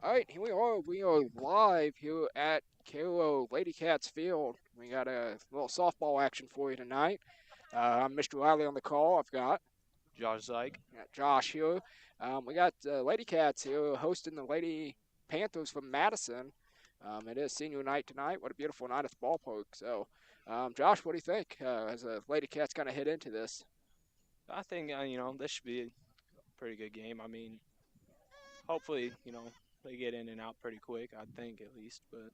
All right, here we are. We are live here at Cairo Lady Cats Field. We got a little softball action for you tonight. I'm Mr. Riley on the call. Josh Zyke. Got Josh here. We got Lady Cats here hosting the Lady Panthers from Madison. It is senior night tonight. What a beautiful night at the ballpark. So, Josh, what do you think as the Lady Cats kind of hit into this? I think this should be a pretty good game. I mean, hopefully they get in and out pretty quick. I think at least, but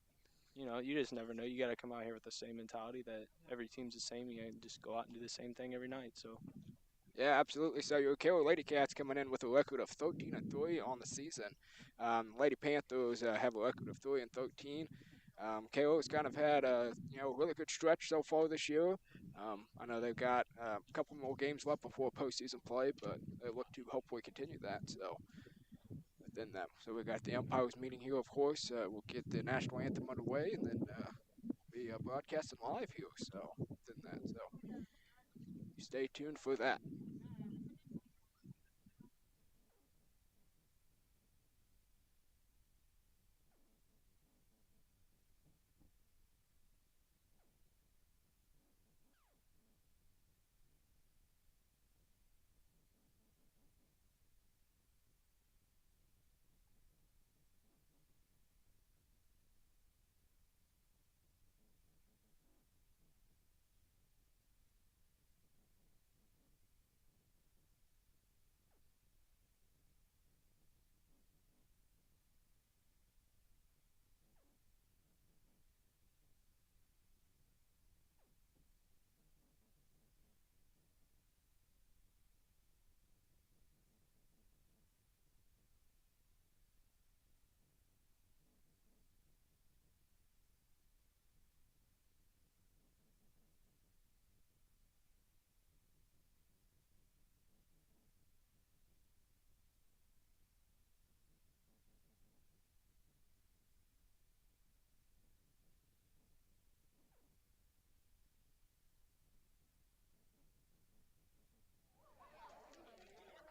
you just never know. You got to come out here with the same mentality that every team's the same. You gotta just go out and do the same thing every night. So Yeah, absolutely. So your Cairo Lady Cats coming in with a record of 13-3 on the season. Lady Panthers have a record of 3-13. KO's kind of had a really good stretch so far this year. I know they've got a couple more games left before postseason play, but they look to hopefully continue that. So within that, so we got the umpires meeting here. Of course, we'll get the national anthem underway, and then be broadcasting live here. So within that, so stay tuned for that.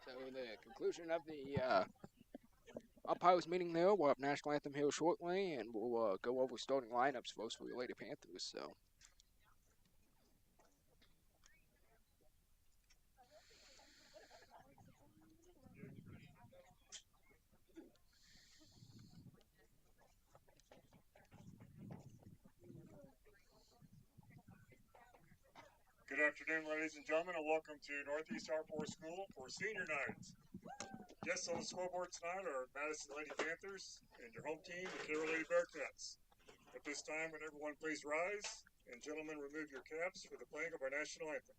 So the conclusion of the umpires meeting there. We'll have national anthem here shortly, and we'll go over starting lineups first for the Lady Panthers. So. Good afternoon, ladies and gentlemen, and welcome to Northeast R4 School for Senior Night. Guests on the scoreboard tonight are Madison Lady Panthers and your home team, the Cairo Lady Bearcats. At this time, would everyone please rise, and gentlemen, remove your caps for the playing of our national anthem.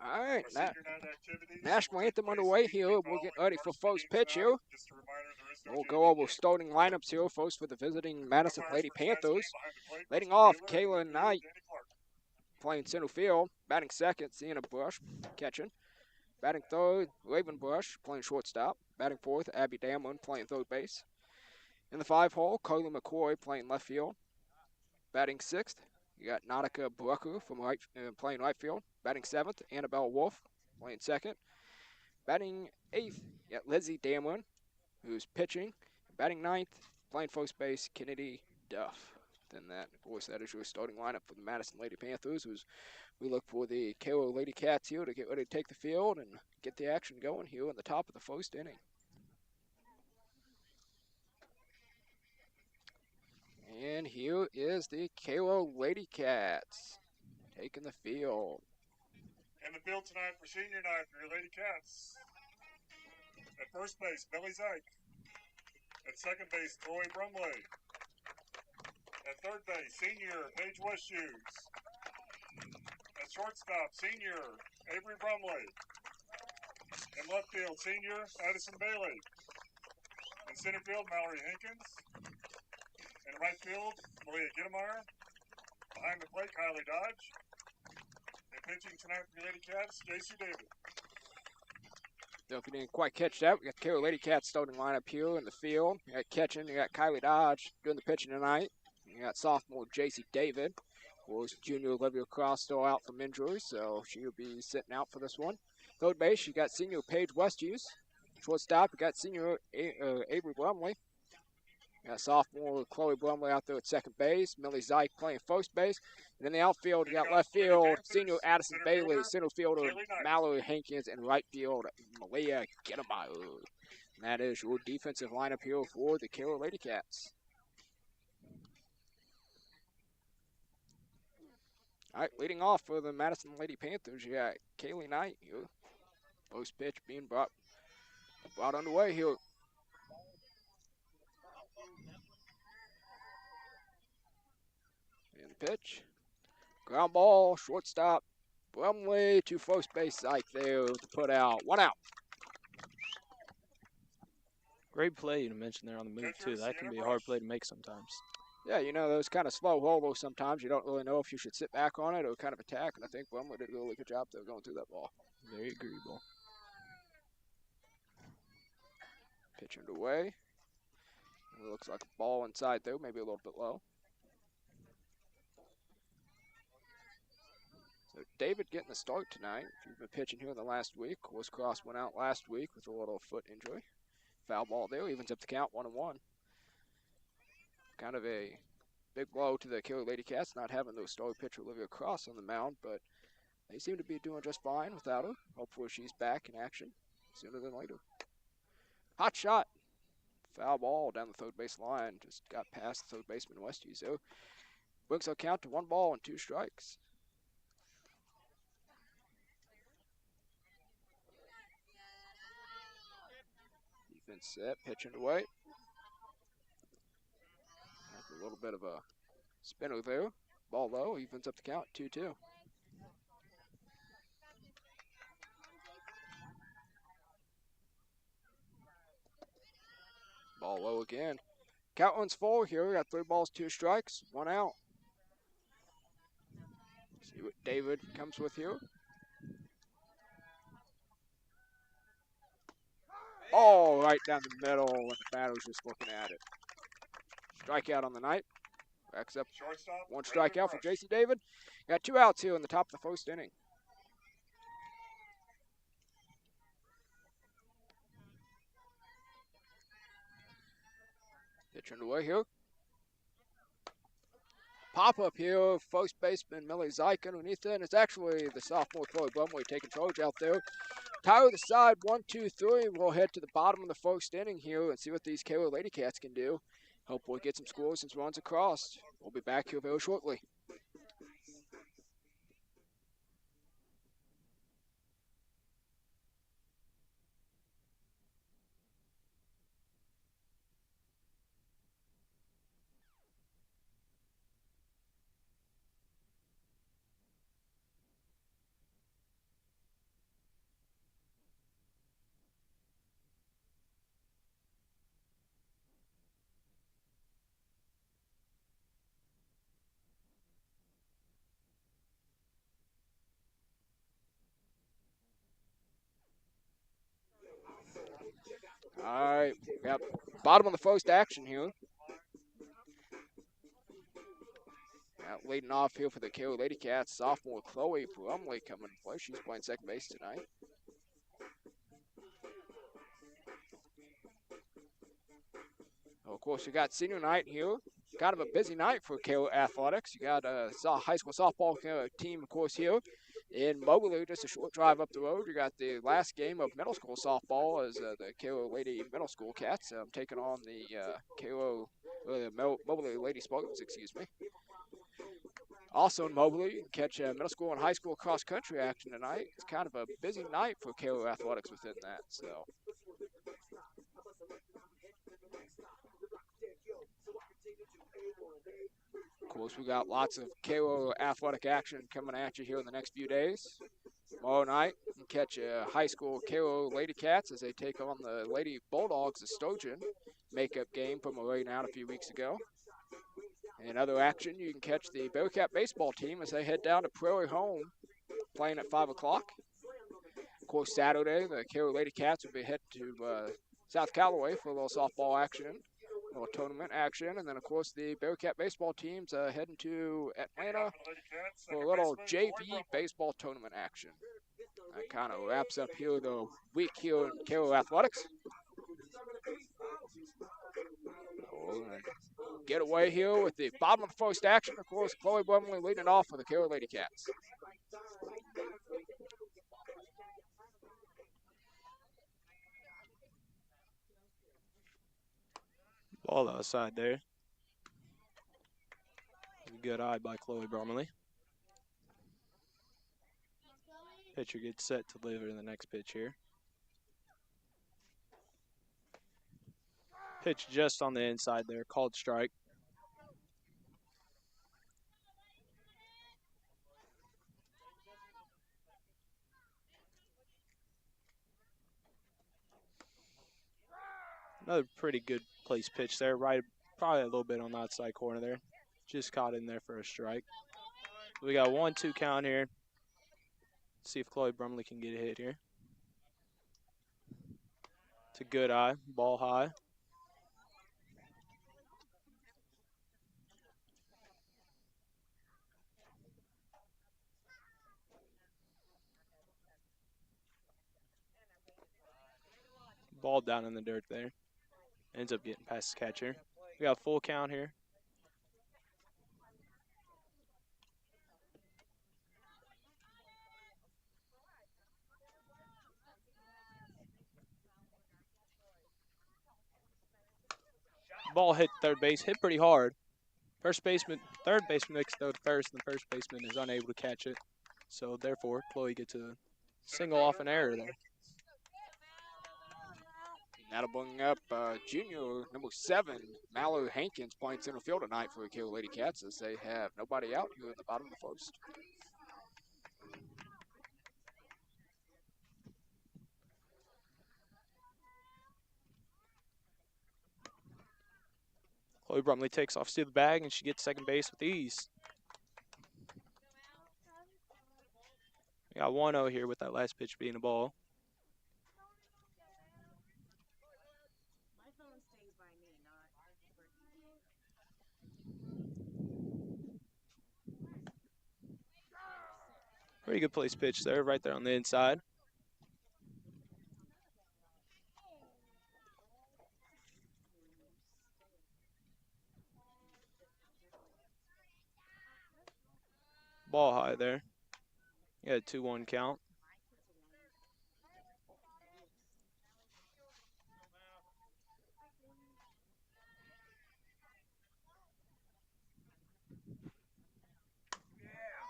All right, Our senior night activities national will take anthem place underway immediately here. We'll get following ready for varsity first games pitch tonight. here. Just a reminder, there is no We'll go JV over game. starting lineups here first for the visiting Madison Umpires Lady for tonight's game Panthers. behind the plate, Leading Mr. off, Taylor, Kayla in the field, Knight Danny Clark. playing center field. Batting second, Sienna Bush catching. Batting third, Raven Bush playing shortstop. Batting fourth, Abby Damlin playing third base. In the 5-hole, Carly McCoy playing left field. Batting sixth, you got Nautica Brucker from playing right field. Batting 7th, Annabelle Wolf, playing 2nd. Batting 8th, you got Lizzie Damlin, who's pitching. Batting 9th, playing first base, Kennedy Duff. Then that, of course, that is your starting lineup for the Madison Lady Panthers, we look for the KO Lady Cats here to get ready to take the field and get the action going here in the top of the first inning. And here is the KO Lady Cats taking the field. In the field tonight for senior night for your Lady Cats. At first base, Billy Zyke. At second base, Troy Brumley. At third base, senior Paige Westshoes. At shortstop, senior Avery Brumley. In left field, senior Madison Bailey. In center field, Mallory Hankins. In right field, Malia Gittemeyer. Behind the plate, Kylie Dodge. And pitching tonight for the Lady Cats, JC David. So if you didn't quite catch that, we got the KO Lady Cats starting lineup here in the field. You got catching, you got Kylie Dodge doing the pitching tonight. You got sophomore JC David. Of course, junior Olivia Cross still out from injury, so she'll be sitting out for this one. Third base, you got senior Paige Westhughes. Shortstop, you got senior Avery Brumley. You got sophomore Chloe Brumley out there at second base. Millie Zyke playing first base. And in the outfield, you got left field, senior Addison Bailey, center fielder Mallory Hankins, and right field Malia Gittemeyer. And that is your defensive lineup here for the KO Lady Cats. All right, leading off for the Madison Lady Panthers, you got Kaylee Knight here. Post pitch being brought underway here. And the pitch. Ground ball, shortstop, Brumley to first base, Zyke there with the put out. 1 out. Great play you mentioned there on the move, too. That can be a hard play to make sometimes. Yeah, you know, those kind of slow rollers sometimes. You don't really know if you should sit back on it or kind of attack. And I think Brumley did a really good job there going through that ball. Very agreeable. Pitch underway. It looks like a ball inside there, maybe a little bit low. So David getting the start tonight. If you've been pitching here in the last week, of course Cross went out last week with a little foot injury. Foul ball there, evens up the count 1-1. Kind of a big blow to the KO Lady Cats not having their star pitcher Olivia Cross on the mound, but they seem to be doing just fine without her. Hopefully she's back in action sooner than later. Hot shot. Foul ball down the third base line. Just got past the third baseman Westie. So brings our count to 1 ball and 2 strikes. Defense set, pitch underway. A little bit of a spinner there. Ball low, evens up the count, 2-2. Ball low again. Count runs 4 here. We got 3 balls, 2 strikes, 1 out. See what David comes with here. Oh, right down the middle when the batter's just looking at it. Strikeout on the night. Backs up Shortstop, 1 strikeout for JC David. Got 2 outs here in the top of the first inning. Pitch underway here. Pop up here, first baseman Millie Zyke underneath it, and it's actually the sophomore Chloe Brumley taking charge out there. Tie the side, 1-2-3, and we'll head to the bottom of the first inning here and see what these KO Lady Cats can do. Hope we'll get some scores and some runs across. We'll be back here very shortly. All right, we got bottom of the first action here. Leading off here for the KO Lady Cats, sophomore Chloe Brumley coming to play. She's playing second base tonight. Of course, you got senior night here. Kind of a busy night for KO Athletics. You got a high school softball team, of course, here in Moberly, just a short drive up the road. You got the last game of middle school softball as the KO Lady Middle School Cats taking on the Moberly Lady Spartans, excuse me. Also in Moberly, you can catch middle school and high school cross country action tonight. It's kind of a busy night for KO Athletics within that. So. Of course, we got lots of KO athletic action coming at you here in the next few days. Tomorrow night, you can catch high school KO Lady Cats as they take on the Lady Bulldogs of Sturgeon makeup game from a rain out a few weeks ago. In other action, you can catch the Bearcat baseball team as they head down to Prairie Home, playing at 5 o'clock. Of course, Saturday, the KO Lady Cats will be heading to South Callaway for a little softball action, a little tournament action. And then, of course, the Bearcat baseball team's heading to Atlanta for a little JV baseball tournament action. That kind of wraps up here the week here in KO Athletics. Get away here with the bottom of the first action. Of course, Chloe Brumley leading off for the KO Lady Cats. Ball outside there. Good eye by Chloe Brumley. Pitcher gets set to deliver the next pitch here. Pitch just on the inside there, called strike. Another pretty good place pitch there, right, probably a little bit on the outside corner there. Just caught in there for a strike. We got 1-2 count here. See if Chloe Brumley can get a hit here. It's a good eye, ball high. Ball down in the dirt there. Ends up getting past the catcher. We got a full count here. Ball hit third base, hit pretty hard. Third baseman makes it to first, and the first baseman is unable to catch it. So therefore, Chloe gets a single off an error there. That'll bring up junior number 7, Mallory Hankins, playing center field tonight for the KO Lady Cats as they have nobody out here in the bottom of the first. Chloe Brumley takes off to the bag, and she gets second base with ease. We got 1-0 here with that last pitch being a ball. Pretty good place pitch there, right there on the inside. Ball high there. You got a 2-1 count.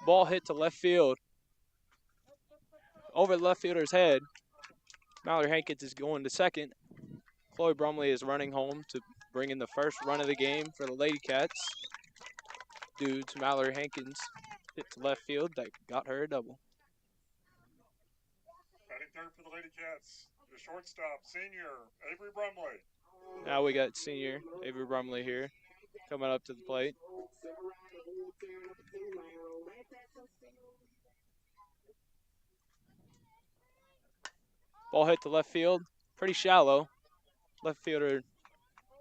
Ball hit to left field. Over the left fielder's head. Mallory Hankins is going to second. Chloe Brumley is running home to bring in the first run of the game for the Lady Cats due to Mallory Hankins hit to left field that got her a double. Batting third for the Lady Cats, the shortstop, senior Avery Brumley. Now we got senior Avery Brumley here coming up to the plate. Ball hit to left field, pretty shallow. Left fielder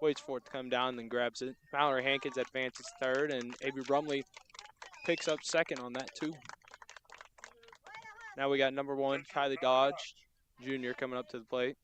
waits for it to come down and then grabs it. Mallory Hankins advances third, and Avery Brumley picks up second on that too. Now we got number 1, Kylie Dodge, junior, coming up to the plate.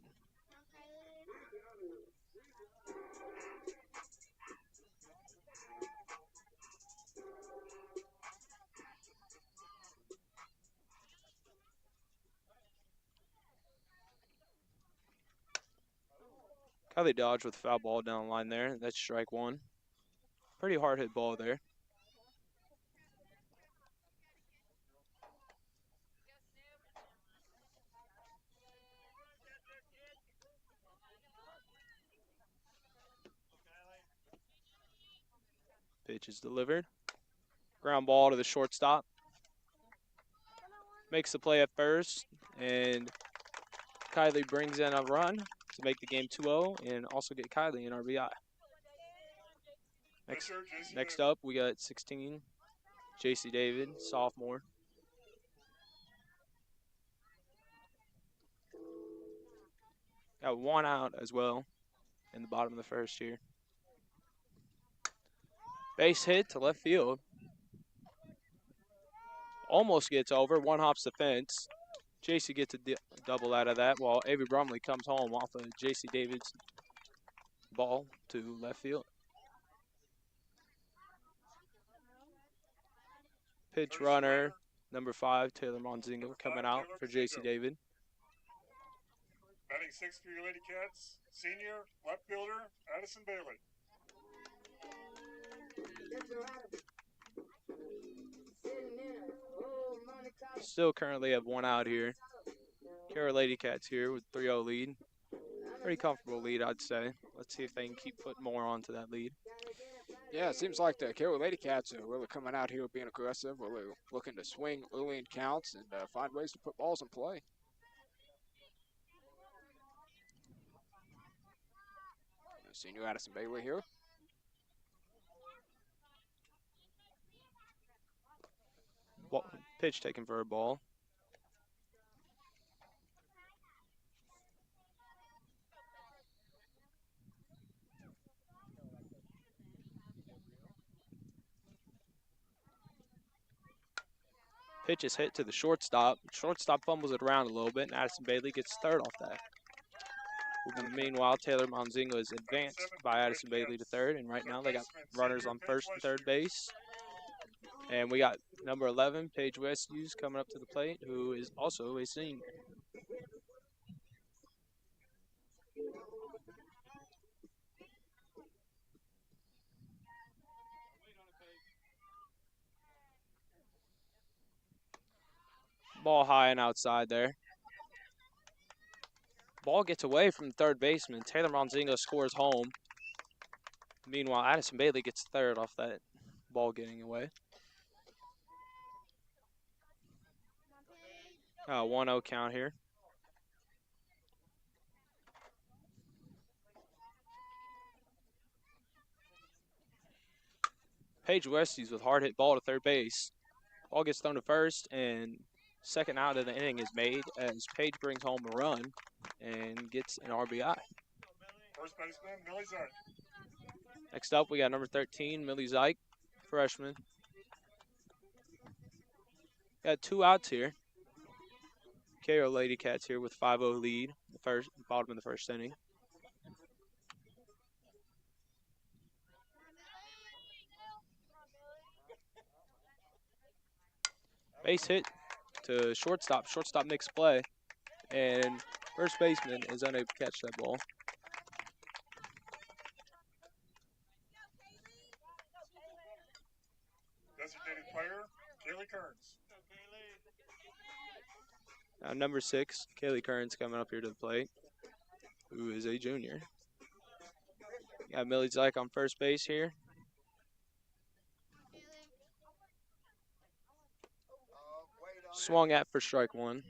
Kylie Dodge with foul ball down the line there. That's strike 1. Pretty hard hit ball there. Pitch is delivered. Ground ball to the shortstop. Makes the play at first, and Kylie brings in a run to make the game 2-0 and also get Kylie an RBI. Next up, we got 16, JC David, sophomore. Got 1 out as well in the bottom of the first here. Base hit to left field. Almost gets over. 1 hops the fence. JC gets a double out of that while Avery Brumley comes home off of JC David's ball to left field. Pitch runner, number 5, Taylor Monzingo, coming out for JC David. Batting 6th for your Lady Cats, senior left fielder Madison Bailey. Still currently have 1 out here. Carroll Lady Cats here with 3-0 lead. Pretty comfortable lead, I'd say. Let's see if they can keep putting more onto that lead. Yeah, it seems like the Carroll Lady Cats are really coming out here being aggressive, really looking to swing early in counts and find ways to put balls in play. Senior Addison Bailey here. Pitch taken for a ball. Pitch is hit to the shortstop. Shortstop fumbles it around a little bit, and Addison Bailey gets third off that. And meanwhile, Taylor Monzingo is advanced by Addison Bailey to third, and right now they got runners on first and third base. And we got number 11, Paige Westhuse, coming up to the plate, who is also a senior. Ball high and outside there. Ball gets away from the third baseman. Taylor Monzingo scores home. Meanwhile, Addison Bailey gets third off that ball getting away. 1-0 count here. Paige Westies with hard hit ball to third base. Ball gets thrown to first, and second out of the inning is made as Paige brings home a run and gets an RBI. First baseman, Millie Zeich. Next up, we got number 13, Millie Zeich, freshman. Got 2 outs here. Carroll Lady Cats here with 5-0 lead, the bottom of the first inning. Base hit to shortstop. Shortstop makes a play, and first baseman is unable to catch that ball. Designated player, Kaylee Kearns. Number 6, Kaylee Kearns coming up here to the plate, who is a junior. Got Millie Zeich on first base here. Swung at for strike 1.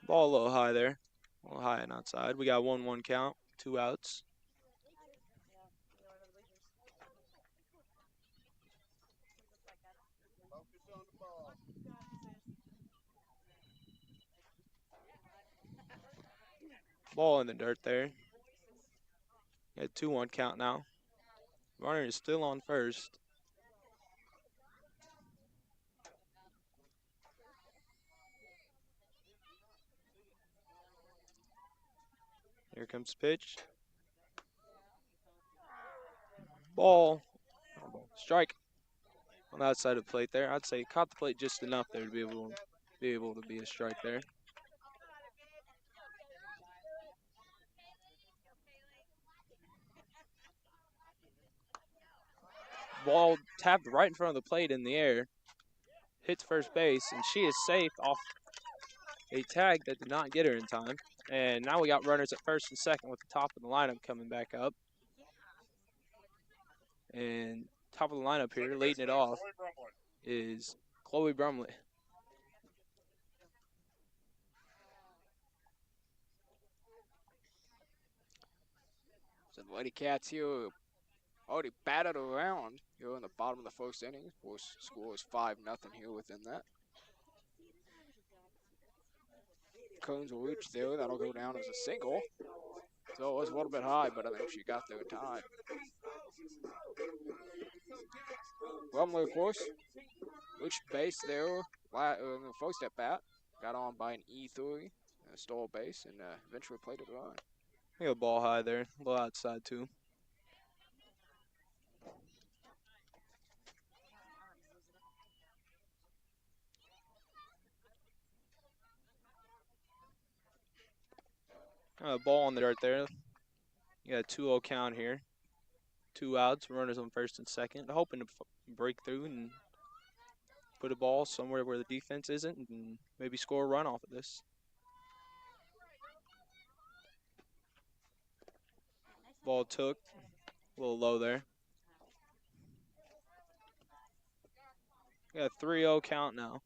Ball a little high there. A little high and outside. We got 1-1 count, 2 outs. Ball in the dirt there. Got 2-1 count now. Runner is still on first. Here comes pitch. Ball. Strike on the outside of the plate there. I'd say caught the plate just enough there to be able to be a strike there. Ball tapped right in front of the plate in the air. Hits first base, and she is safe off a tag that did not get her in time. And now we got runners at first and second with the top of the lineup coming back up. And top of the lineup here, Second leading it baseman, off, Chloe Brumley. is Chloe Brumley. So the Lady Cats here already batted around here in the bottom of the first inning. Of course, score is 5-0 here within that. Cones will reach there. That'll go down as a single. So it was a little bit high, but I think she got there in time. Brumley, of course, reached base there in the first at bat. Got on by an E3, stole base, and eventually played it run. We got a ball high there, a little outside too. Ball on the dirt there. You got a 2-0 count here. 2 outs, runners on first and second. Hoping to break through and put a ball somewhere where the defense isn't and maybe score a run off of this. Ball took, a little low there. Got a 3-0 count now.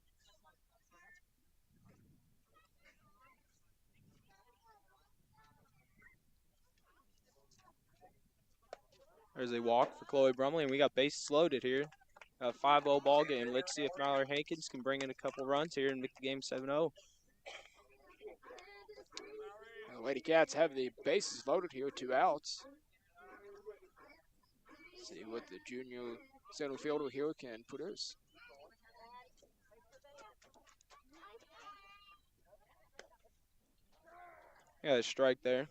There's a walk for Chloe Brumley, and we got bases loaded here. A 5-0 ball game. Let's see if Mallory Hankins can bring in a couple runs here and make the game 7-0. The Lady Cats have the bases loaded here, 2 outs. See what the junior center fielder here can produce. Got a strike there.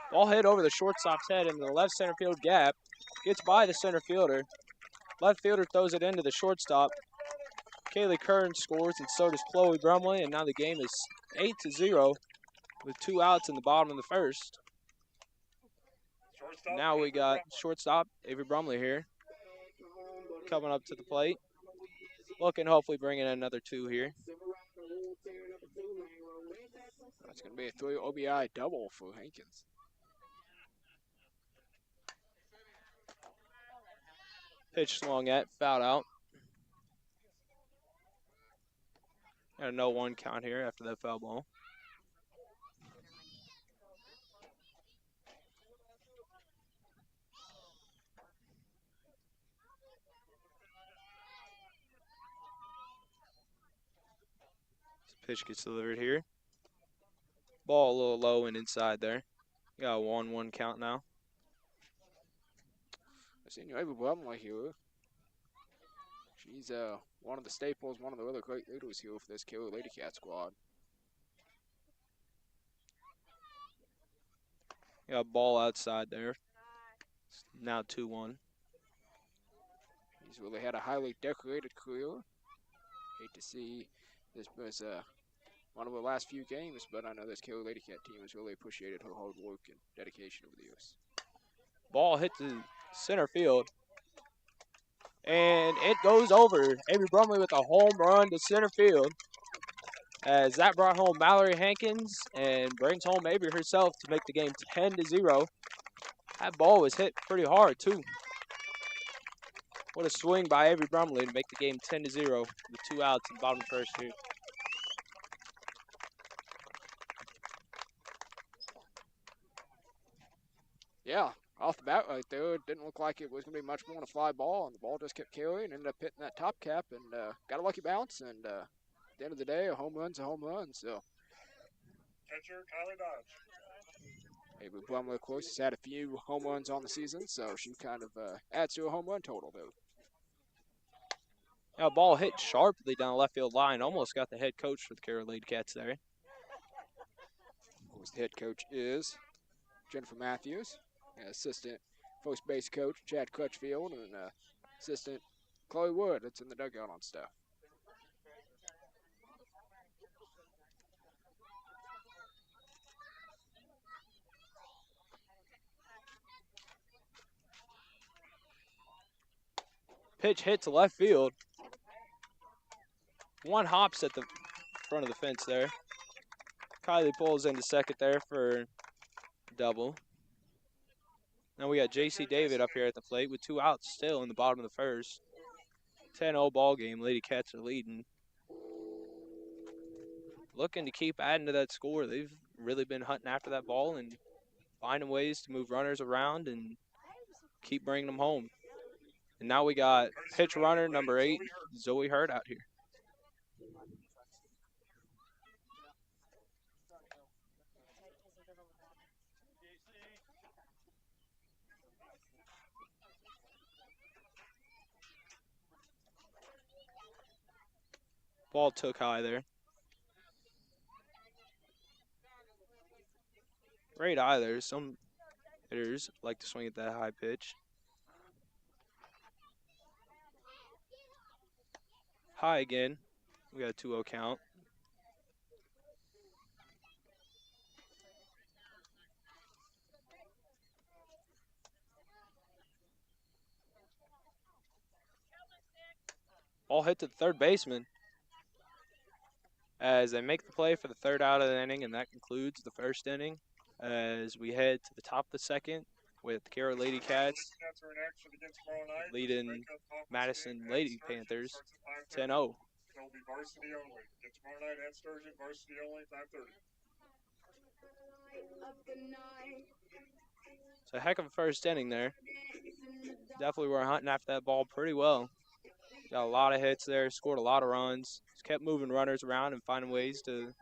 Ball hit over the shortstop's head into the left center field gap. Gets by the center fielder. Left fielder throws it into the shortstop. Kaylee Kern scores, and so does Chloe Brumley, and now the game is 8-0 with 2 outs in the bottom of the first. Shortstop, Now we Avery got Brumley. shortstop Avery Brumley here coming up to the plate. Looking to hopefully bring in another 2 here. That's going to be a 3 OBI double for Hankins. Pitch swung at, fouled out. Got a no 1 count here after that foul ball. Pitch gets delivered here. Ball a little low and inside there. Got a 1-1 count now. Senior Avery Brumley here. She's one of the staples, one of the other great leaders here for this Killer Lady Cat squad. Got a ball outside there. It's now 2-1. He's really had a highly decorated career. Hate to see this was one of the last few games, but I know this Killer Lady Cat team has really appreciated her hard work and dedication over the years. Ball hit to center field. And it goes over. Avery Brumley with a home run to center field. As that brought home Mallory Hankins and brings home Avery herself to make the game 10-0. That ball was hit pretty hard, too. What a swing by Avery Brumley to make the game 10-0 with 2 outs in the bottom of the first here. Yeah, off the bat right there, it didn't look like it was going to be much more than a fly ball, and the ball just kept carrying, ended up hitting that top cap, and got a lucky bounce, and at the end of the day, a home run's a home run, so. Catcher, Kylie Dodge. Maybe Brumley, of course, has had a few home runs on the season, so she kind of adds to a home run total, though. Now, ball hit sharply down the left field line. Almost got the head coach for the Carroll Lady Cats there. Of course, the head coach is Jennifer Matthews, assistant first base coach Chad Crutchfield, and assistant Chloe Wood that's in the dugout on staff. Pitch hit to left field. One hops at the front of the fence there. Kylie pulls into second there for double. Now we got J.C. David up here at the plate with 2 outs still in the bottom of the first. 10-0 ball game. Lady Cats are leading. Looking to keep adding to that score. They've really been hunting after that ball and finding ways to move runners around and keep bringing them home. And now we got pitch runner number 8, Zoe Hurd out here. Ball took high there. Great eye there. Some hitters like to swing at that high pitch. High again. We got a 2-0 count. Ball hit to the third baseman as they make the play for the third out of the inning, and that concludes the first inning as we head to the top of the second with Carroll Lady Cats leading Madison Lady Panthers 10-0. It'll be varsity only. Get tomorrow night at Sturgeon, varsity only, 5:30. It's a heck of a first inning there. Definitely were hunting after that ball pretty well. Got a lot of hits there, scored a lot of runs. Just kept moving runners around and finding ways to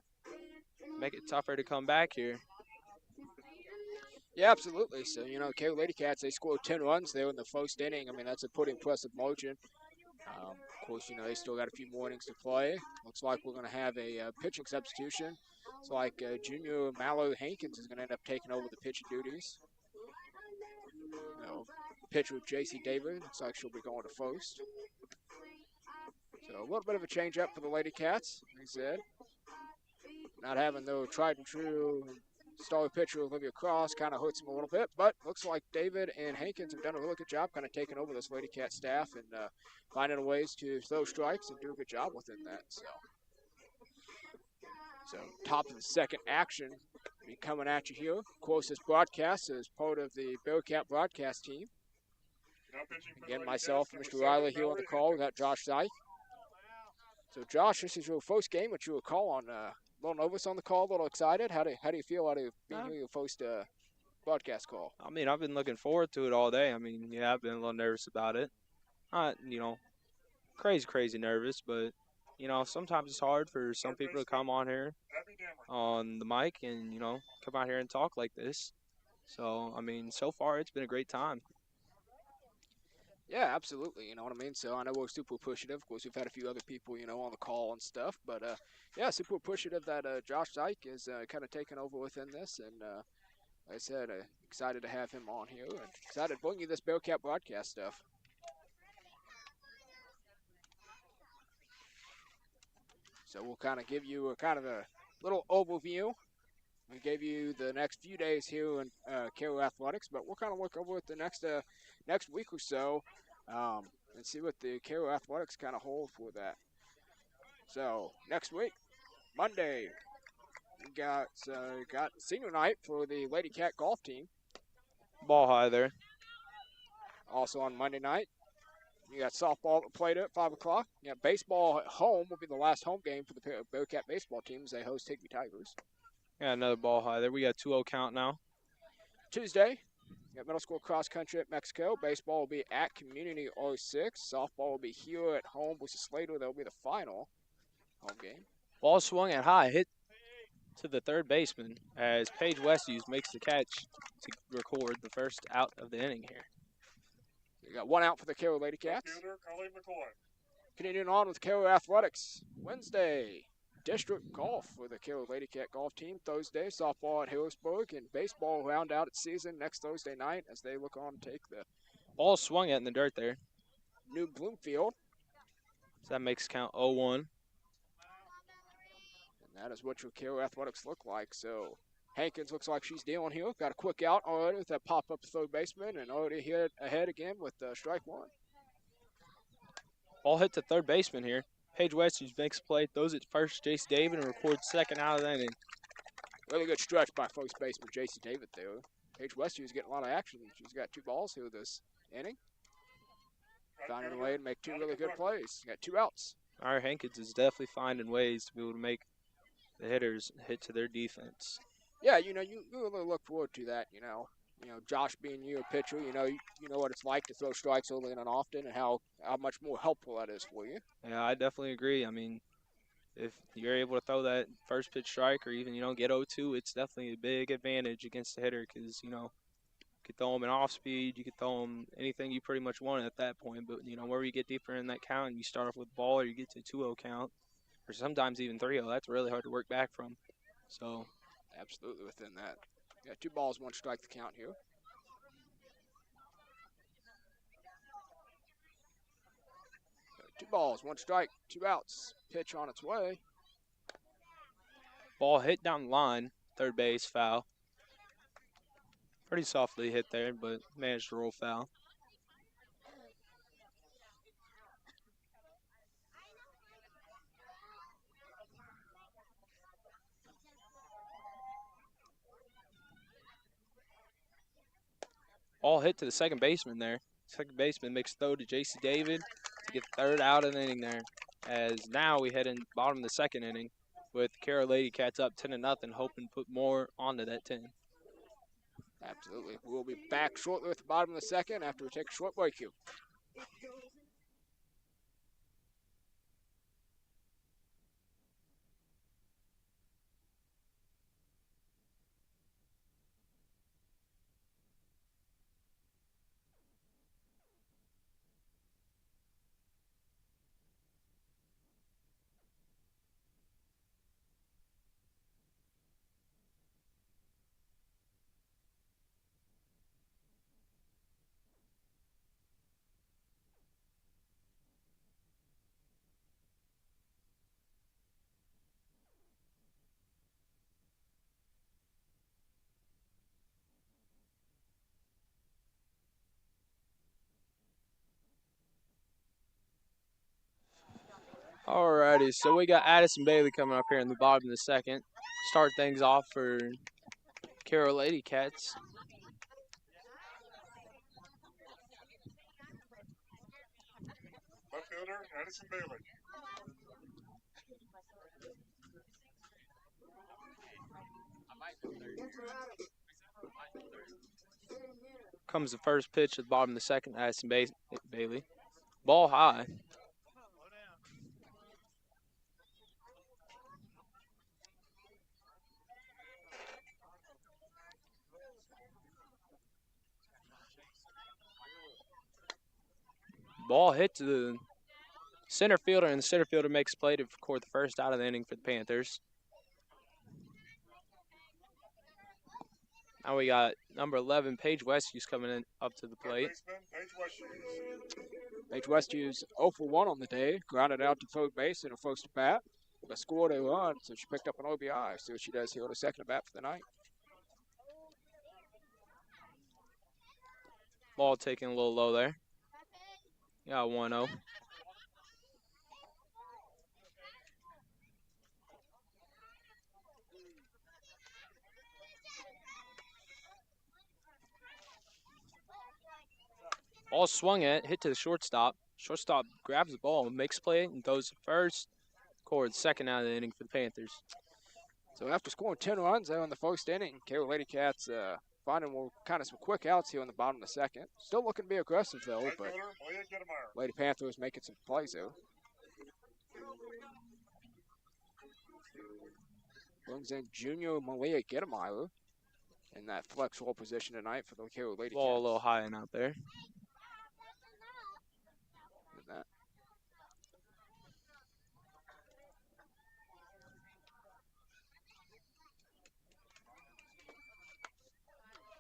make it tougher to come back here. Yeah, absolutely. So, Carroll Lady Cats, they scored 10 runs there in the first inning. I mean, that's a pretty impressive margin. Of course, they still got a few more innings to play. Looks like we're going to have a pitching substitution. It's like junior Mallow Hankins is going to end up taking over the pitching duties. Pitcher J.C. David, looks like she'll be going to first. So a little bit of a change up for the Lady Cats, like I said. Not having the tried and true star pitcher Olivia Cross kind of hurts them a little bit, but looks like David and Hankins have done a really good job kind of taking over this Lady Cat staff and finding ways to throw strikes and do a good job within that. So top of the second action be coming at you here. Of course, this broadcast is part of the Bearcat broadcast team. Again, myself and Mr. Riley here on the call. We got Josh Dyke. So, Josh, this is your first game that you will call on. A little nervous on the call, a little excited. How do you feel out of being here your first broadcast call? I mean, I've been looking forward to it all day. I mean, yeah, I've been a little nervous about it. Not, crazy nervous, but, sometimes it's hard for some people to come on here on the mic and, come out here and talk like this. So, I mean, so far it's been a great time. Yeah, absolutely. You know what I mean? So I know we're super appreciative. Of course, we've had a few other people, on the call and stuff. But, yeah, super appreciative that Josh Dyke is kind of taking over within this. And, like I said, excited to have him on here and excited to bring you this Bearcat broadcast stuff. So we'll kind of give you a little overview. We gave you the next few days here in Carroll Athletics, but we'll kind of look over at the next week or so and see what the Carroll Athletics kind of hold for that. So next week, Monday, we got senior night for the Lady Cat golf team. Ball high there. Also on Monday night, you got softball played at 5 o'clock. You got baseball at home will be the last home game for the Bearcat baseball team as they host Higby Tigers. Yeah, another ball high there. We got 2-0 count now. Tuesday, Got middle school cross country at Mexico. Baseball will be at Community 06. Softball will be here at home versus Slater. That'll be the final home game. Ball swung at high, hit to the third baseman as Paige Westhuse makes the catch to record the first out of the inning here. We got one out for the Carroll Lady Cats. Fielder, Colleen McCoy. Continuing on with Carroll Athletics. Wednesday, district golf for the Carroll Lady Cat golf team. Thursday, softball at Harrisburg, and baseball round out its season next Thursday night as they look on to take the Ball swung at in the dirt there. New Bloomfield. So that makes count 0-1. And that is what your Carroll Athletics look like. So Hankins looks like she's dealing here. Got a quick out already with that pop-up third baseman and already hit ahead again with strike one. Ball hit to third baseman here. Paige Westhuse makes a play, throws it to first J.C. David, and records second out of the inning. Really good stretch by first baseman J.C. David there. Paige Westhuse getting a lot of action. She's got two balls here this inning. Finding a way to make two really good plays. Got two outs. Our Hankins is definitely finding ways to be able to make the hitters hit to their defense. Yeah, you really look forward to that, Josh being your pitcher, you know what it's like to throw strikes early and often and how much more helpful that is for you. Yeah, I definitely agree. I mean, if you're able to throw that first pitch strike or even, get 0-2, it's definitely a big advantage against the hitter because, you could throw them in off speed, you could throw them anything you pretty much want at that point. But, where you get deeper in that count and you start off with the ball or you get to 2-0 count or sometimes even 3-0, that's really hard to work back from. So, absolutely within that. Yeah, 2 balls, 1 strike the count here. Two balls, 1 strike, 2 outs. Pitch on its way. Ball hit down the line, third base, foul. Pretty softly hit there, but managed to roll foul. Ball hit to the second baseman there. Second baseman makes a throw to J.C. David to get the third out of the inning there. As now we head in bottom of the second inning with Carroll Lady Cats up 10-0, hoping to put more onto that 10. Absolutely. We'll be back shortly with the bottom of the second after we take a short break here. Alrighty, so we got Addison Bailey coming up here in the bottom of the second. Start things off for Carroll Lady Cats. Left fielder, Addison Bailey. Comes the first pitch at the bottom of the second, Addison Bailey. Ball high. Ball hit to the center fielder, and the center fielder makes a play to record the first out of the inning for the Panthers. Now we got number 11, Paige Westhuse, coming in up to the plate. Paige Westhuse 0 for 1 on the day. Grounded out to third base in her first at bat. But scored a run, so she picked up an OBI. See what she does here on her second at bat for the night. Ball taken a little low there. Got 1-0. Ball swung at, hit to the shortstop. Shortstop grabs the ball, makes play, and throws it first. Records second out of the inning for the Panthers. So after scoring 10 runs there in the first inning, Carroll Lady Cats finding kind of some quick outs here in the bottom of the second. Still looking to be aggressive, though, Right but fielder, Malia Gedemeyer. Lady Panthers making some plays, though. Brings in Junior Malia Gedemeyer in that flex role position tonight for the Carroll Lady Ball a Cats. little high and out there. And that.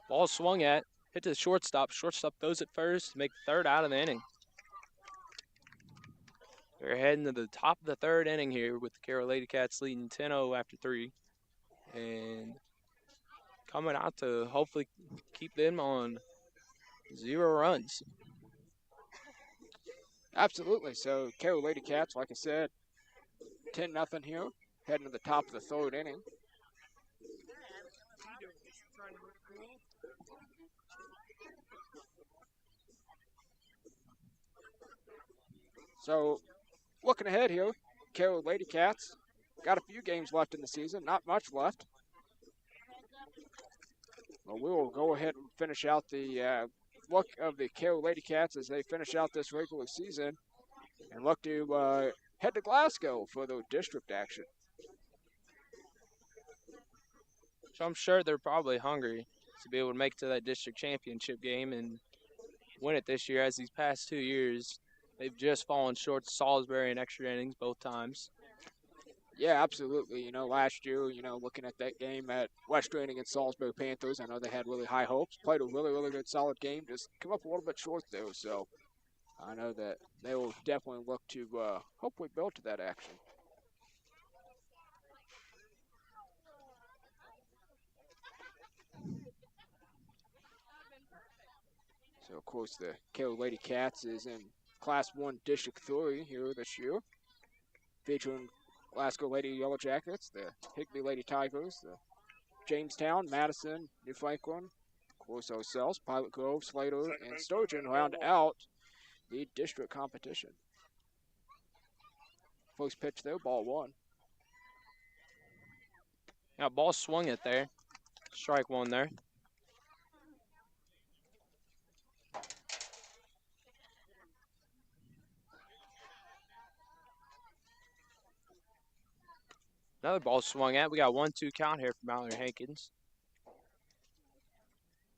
Ball swung at, hit to the shortstop. Shortstop throws it first to make the third out of the inning. We're heading to the top of the third inning here with the Carroll Lady Cats leading 10-0 after 3. And coming out to hopefully keep them on 0 runs. Absolutely. So Carroll Lady Cats, like I said, 10-0 here, heading to the top of the third inning. So looking ahead here, Carroll Lady Cats got a few games left in the season, not much left. Well, we will go ahead and finish out the look of the Carroll Lady Cats as they finish out this regular season and look to head to Glasgow for the district action. So I'm sure they're probably hungry to be able to make it to that district championship game and win it this year, as these past 2 years they've just fallen short to Salisbury in extra innings both times. Yeah, absolutely. You know, last year, looking at that game at West Drain against Salisbury Panthers, I know they had really high hopes, played a really, really good solid game, just come up a little bit short there. So I know that they will definitely look to hopefully build to that action. So, of course, the Carroll Lady Cats is in Class 1 District 3 here this year, featuring Glasgow Lady Yellow Jackets, the Higbee Lady Tigers, the Jamestown, Madison, New Franklin, of course ourselves, Pilot Grove, Slater, and Sturgeon round out the district competition. First pitch there, ball 1. Yeah, ball swung it there. Strike 1 there. Another ball swung at. We got 1-2 count here for Mallory Hankins.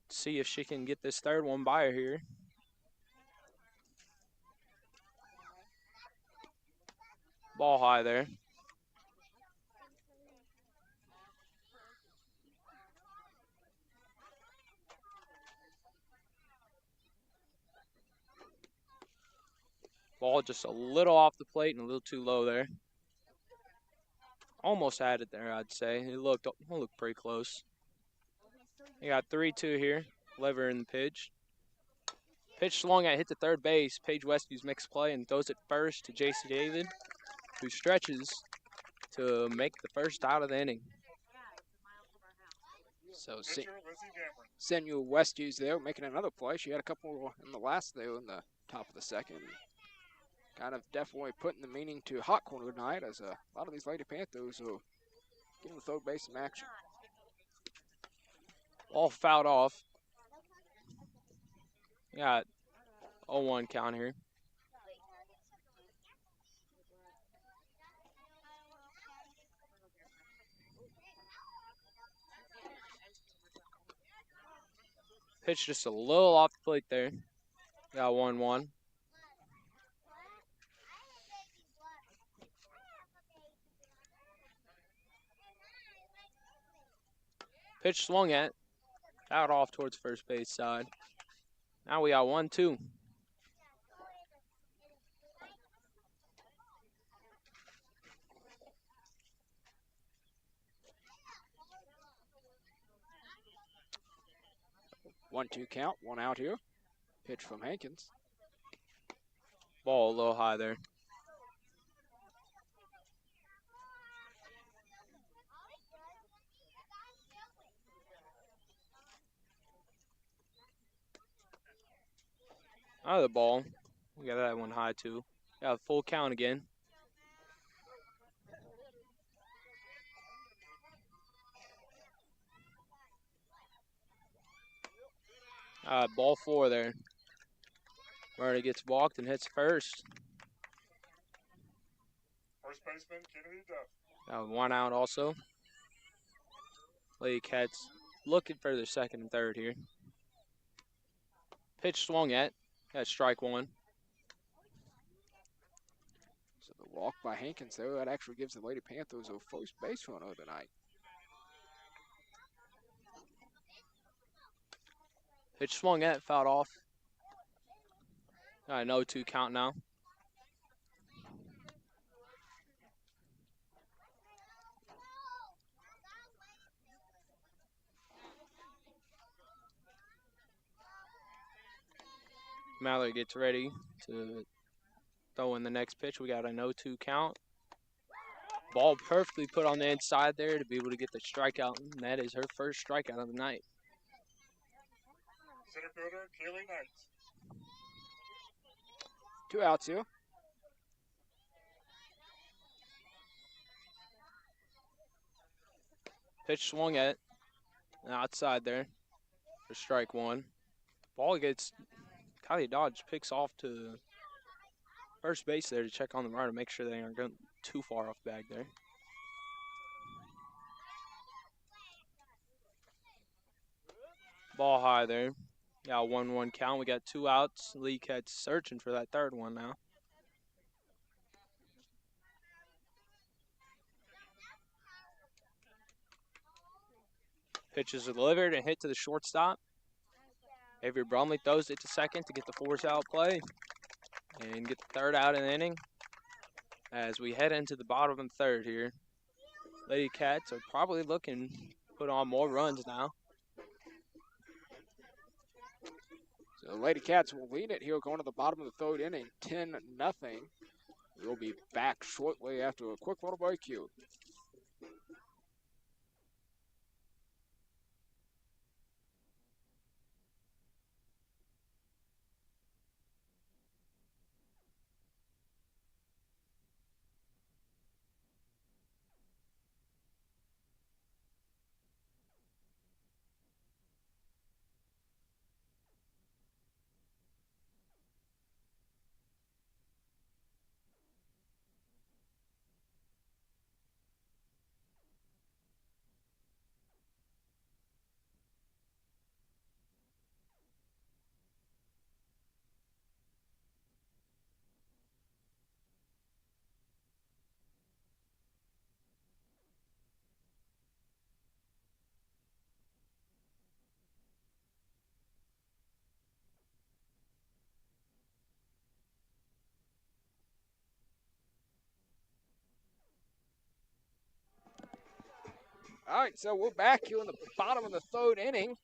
See if she can get this third one by her here. Ball high there. Ball just a little off the plate and a little too low there. Almost had it there, I'd say. It looked pretty close. You got 3-2 here. Lever in the pitch. Pitch swung at, hit to third base. Paige Westview's makes play and throws it first to JC David, who stretches to make the first out of the inning. So Pitcher, Lizzie Dameron. Senior Westview's there making another play. She had a couple in the last there in the top of the second. Kind of definitely putting the meaning to hot corner tonight as a lot of these Lady Panthers are getting the third base in action. All fouled off. Got 0-1 count here. Pitch just a little off the plate there. Got 1-1. Pitch swung at. Out off towards first base side. Now we got 1-2. 1-2 count, 1 out here. Pitch from Hankins. Ball a little high there. Another ball. We got that one high too. Got a full count again. Ball 4 there. Murray gets walked and hits first. First baseman, Kennedy Duff. 1 out also. Lady Cats looking for their second and third here. Pitch swung at. That's strike 1. So the walk by Hankins, though, that actually gives the Lady Panthers a first base runner tonight. Pitch swung at, fouled off. Got an 0-2 count now. Mallory gets ready to throw in the next pitch. We got an 0-2 count. Ball perfectly put on the inside there to be able to get the strikeout, and that is her first strikeout of the night. Center fielder, Kaylee Knight. 2 outs here. Pitch swung at outside there for strike 1. Ball gets, Kylie Dodge picks off to first base there to check on the runner, make sure they aren't going too far off bag there. Ball high there. Got a 1-1 count. We got 2 outs. Lee Cats searching for that third one now. Pitch is delivered and hit to the shortstop. Avery Bromley throws it to second to get the force out play and get the third out in the inning. As we head into the bottom of the third here, Lady Cats are probably looking to put on more runs now. So the Lady Cats will lead it here going to the bottom of the third inning, 10-0. We'll be back shortly after a quick little break here. All right, so we're back here in the bottom of the third inning.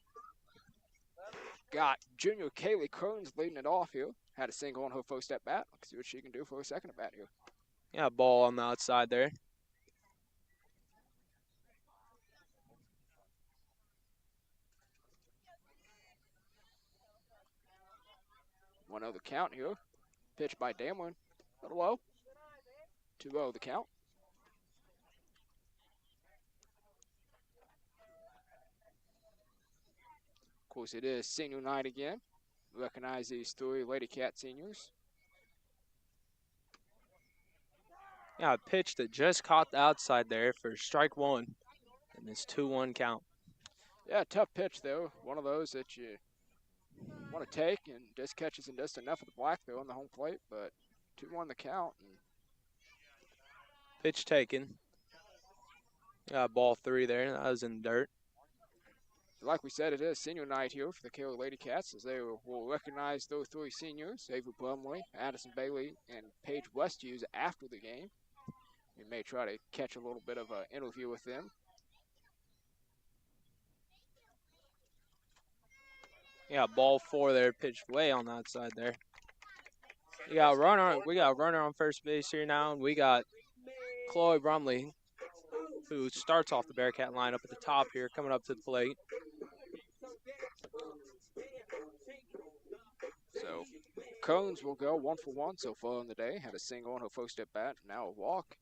Got junior Kaylee Kearns leading it off here. Had a single on her first at bat. Let's see what she can do for her second at bat here. Yeah, ball on the outside there. One other count here. Pitch by Damlin. A little low. 2-0 the count. Of course, it is senior night again. Recognize these 3 Lady Cat seniors. Yeah, a pitch that just caught the outside there for strike 1 in this 2-1 count. Yeah, tough pitch, though. One of those that you want to take and just catches and just enough of the black, though, on the home plate. But 2-1 the count. And pitch taken. Ball 3 there. That was in the dirt. like we said, it is senior night here for the Carroll Lady Cats, as they will recognize those 3 seniors, Avery Brumley, Addison Bailey, and Paige Westhughes after the game. We may try to catch a little bit of an interview with them. Yeah, ball 4 there, pitched way on the outside there. We got a runner on first base here now, and we got Chloe Brumley, who starts off the Bearcat lineup at the top here, coming up to the plate. So Cones will go 1 for 1 so far in the day. Had a single on her first at bat, now a walk.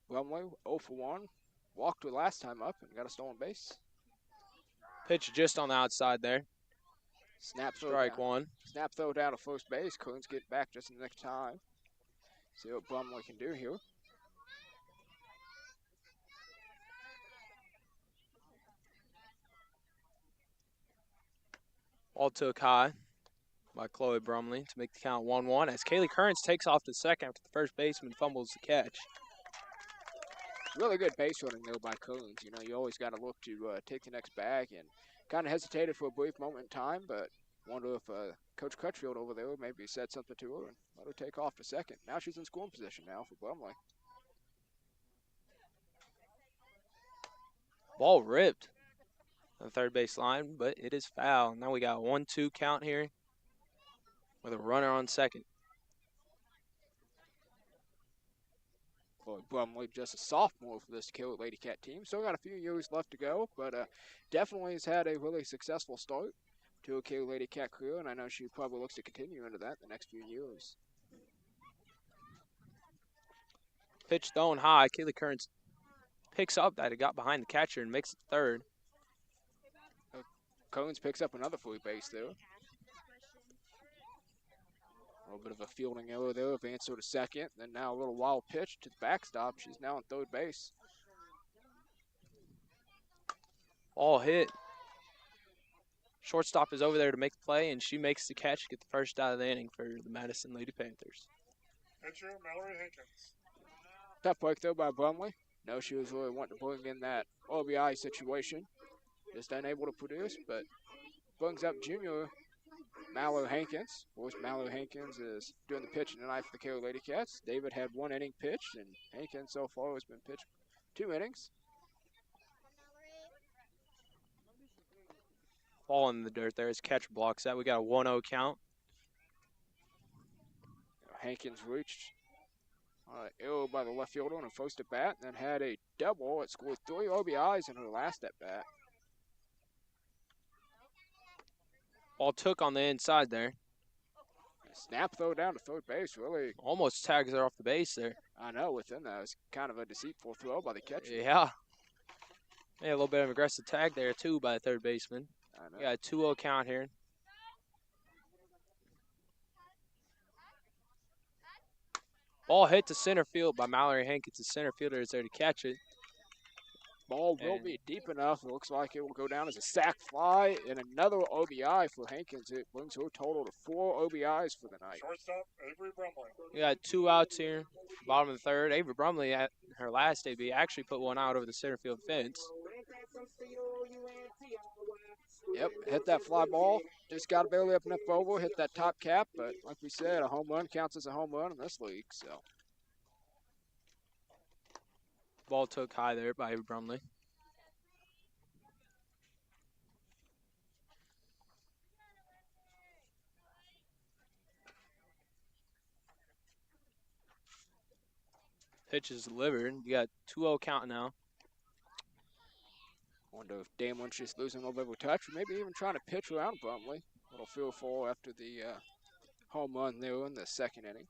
Brumley 0 for 1. Walked her last time up and got a stolen base. Pitch just on the outside there. Snap throw Strike down. one. Snap throw down to first base. Coons get back just in the nick of time. See what Brumley can do here. Ball took high by Chloe Brumley to make the count 1-1 as Kaylee Kearns takes off to second after the first baseman fumbles the catch. Really good base running though by Coons. You know, you always got to look to take the next bag, and kind of hesitated for a brief moment in time, but wonder if Coach Crutchfield over there maybe said something to her and let her take off to second. Now she's in scoring position now for Brumley. Ball ripped on the third base line, but it is foul. Now we got a 1-2 count here with a runner on second. For Brumley, just a sophomore for this Killer Lady Cat team. Still got a few years left to go, but definitely has had a really successful start to a Killer Lady Cat career, and I know she probably looks to continue into that the next few years. Pitch thrown high. Kaylee Kearns picks up that it got behind the catcher and makes it third. Coons picks up another free base there. A little bit of a fielding error there. Advance to second. Then now a little wild pitch to the backstop. She's now on third base. All hit. Shortstop is over there to make the play, and she makes the catch to get the first out of the inning for the Madison Lady Panthers. Pitcher, Mallory Hankins. Tough break though by Brumley. No, she was really wanting to bring in that RBI situation. Just unable to produce, but brings up junior Mallow Hankins. Of course, Mallow Hankins is doing the pitching tonight for the Killer Lady Cats. David had 1 inning pitched, and Hankins so far has been pitched 2 innings. Ball in the dirt there as catcher blocks that. We got a 1-0 count. Hankins reached arrow by the left fielder on her first at bat, and then had a double. It scored 3 RBIs in her last at bat. Ball took on the inside there. Snap throw down to third base, really. Almost tags her off the base there. I know, within that, it was kind of a deceitful throw by the catcher. Yeah. A little bit of an aggressive tag there, too, by the third baseman. I know. We got a 2-0 count here. Ball hit to center field by Mallory Hankins. The center fielder is there to catch it. Ball will be deep enough. It looks like it will go down as a sac fly and another OBI for Hankins. It brings her total to 4 OBIs for the night. Shortstop, Avery Brumley. We got 2 outs here. Bottom of the third. Avery Brumley at her last debut actually put one out over the center field fence. Yep, hit that fly ball. Just got to barely up enough over, hit that top cap. But like we said, a home run counts as a home run in this league. So Ball took high there by Avery Brumley. Pitch is delivered. You got 2-0 count now. wonder if Damon's just losing a little bit of a touch, or maybe even trying to pitch around Brumley. A little fearful after the home run there in the second inning.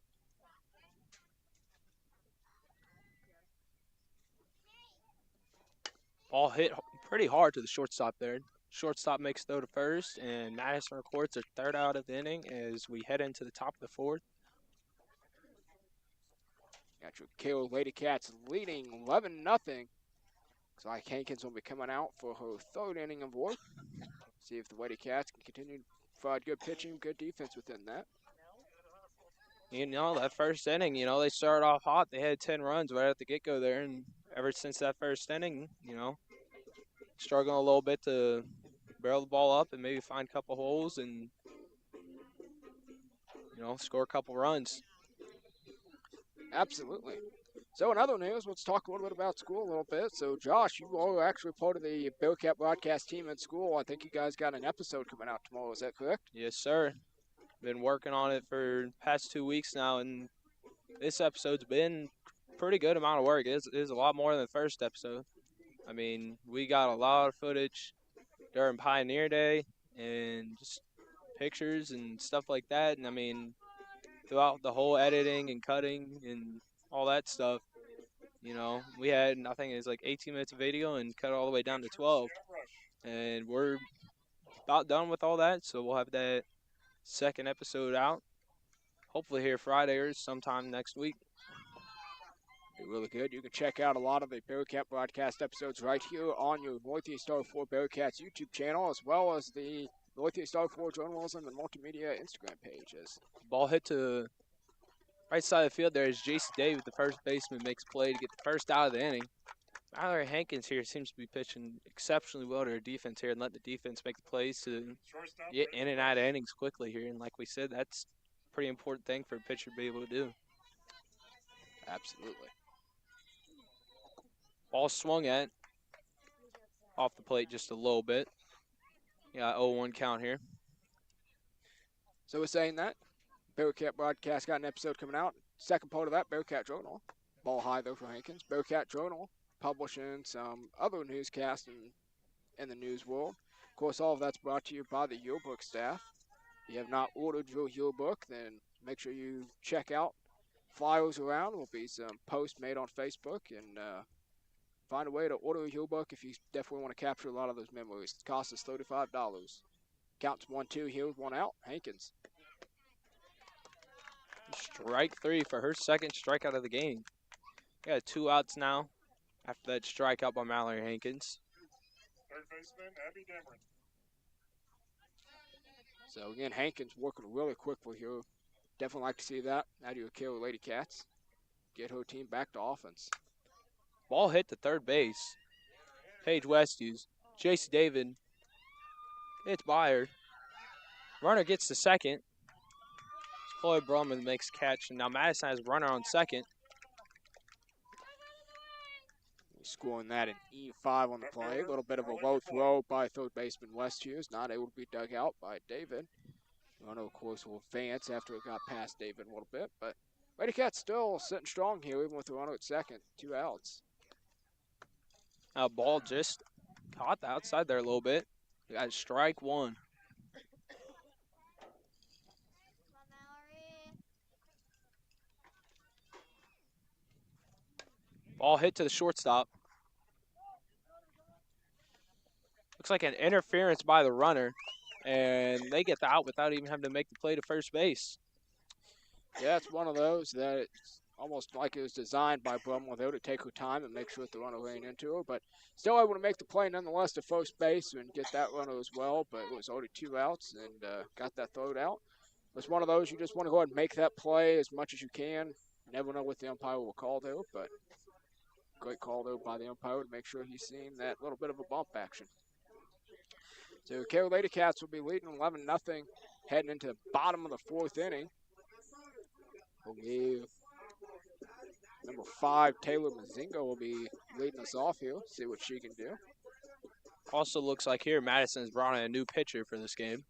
Ball hit pretty hard to the shortstop there. Shortstop makes throw to first, and Madison records their third out of the inning as we head into the top of the fourth. Got your KO Lady Cats leading 11-0. Looks like Hankins will be coming out for her third inning of work. See if the Lady Cats can continue to provide good pitching, good defense within that. You know, that first inning, they started off hot. They had 10 runs right at the get-go there, and ever since that first inning, struggling a little bit to barrel the ball up and maybe find a couple holes and, score a couple runs. Absolutely. So in other news, let's talk a little bit about school a little bit. So Josh, you are actually part of the Bearcat broadcast team at school. I think you guys got an episode coming out tomorrow. Is that correct? Yes, sir. Been working on it for the past 2 weeks now, and this episode's been pretty good amount of work. It is a lot more than the first episode. I mean, we got a lot of footage during Pioneer Day and just pictures and stuff like that. And, I mean, throughout the whole editing and cutting and all that stuff, we had, I think it was like 18 minutes of video and cut it all the way down to 12. And we're about done with all that, so we'll have that second episode out. Hopefully here Friday or sometime next week. Be really good. You can check out a lot of the Bearcat broadcast episodes right here on your Northeast R4 Bearcats YouTube channel, as well as the Northeast R4 Journalism and Multimedia Instagram pages. Ball hit to right side of the field there is Jason Davis, the first baseman, makes play to get the first out of the inning. Mallory Hankins here seems to be pitching exceptionally well to her defense here and let the defense make the plays to get in and out of innings quickly here. And like we said, that's a pretty important thing for a pitcher to be able to do. Absolutely. Ball swung at off the plate just a little bit. Yeah, 0-1 count here. So we're saying that Bearcat broadcast got an episode coming out. Second part of that, Bearcat Journal. Ball high though for Hankins. Bearcat Journal publishing some other newscasts in the news world. Of course, all of that's brought to you by the yearbook staff. If you have not ordered your yearbook, then make sure you check out flyers around. There will be some posts made on Facebook, and find a way to order a yearbook if you definitely want to capture a lot of those memories. It costs us $35. Counts 1-2 here with one out. Hankins. Strike three for her second strikeout of the game. Got 2 outs now after that strikeout by Mallory Hankins. Third baseman, Abby Demrin. So again, Hankins working really quickly here. Definitely like to see that out of your Carroll Lady Cats. Get her team back to offense. Ball hit to third base. Paige Westhews. Jason David. It's by her. Runner gets to second. Chloe Brumman makes catch, and now Madison has a runner on second. Scoring that in E5 on the play. A little bit of a low throw by third baseman West Hughes. Not able to be dug out by David. Runner, of course, will advance after it got past David a little bit. But Lady Cats still sitting strong here, even with the runner at second. 2 outs. Ball just caught the outside there a little bit. We got strike one. Ball hit to the shortstop. Looks like an interference by the runner, and they get the out without even having to make the play to first base. Yeah, it's one of those that it's almost like it was designed by Brumwell there to take her time and make sure that the runner ran into her, but still able to make the play nonetheless to first base and get that runner as well, but it was already 2 outs and got that thrown out. It's one of those you just want to go ahead and make that play as much as you can. You never know what the umpire will call there, but great call there by the umpire to make sure he's seen that little bit of a bump action. So Carroll Lady Cats will be leading 11-0 heading into the bottom of the 4th inning. I believe number 5, Taylor Mazingo, will be leading us off here. See what she can do. Also looks like here Madison has brought in a new pitcher for this game.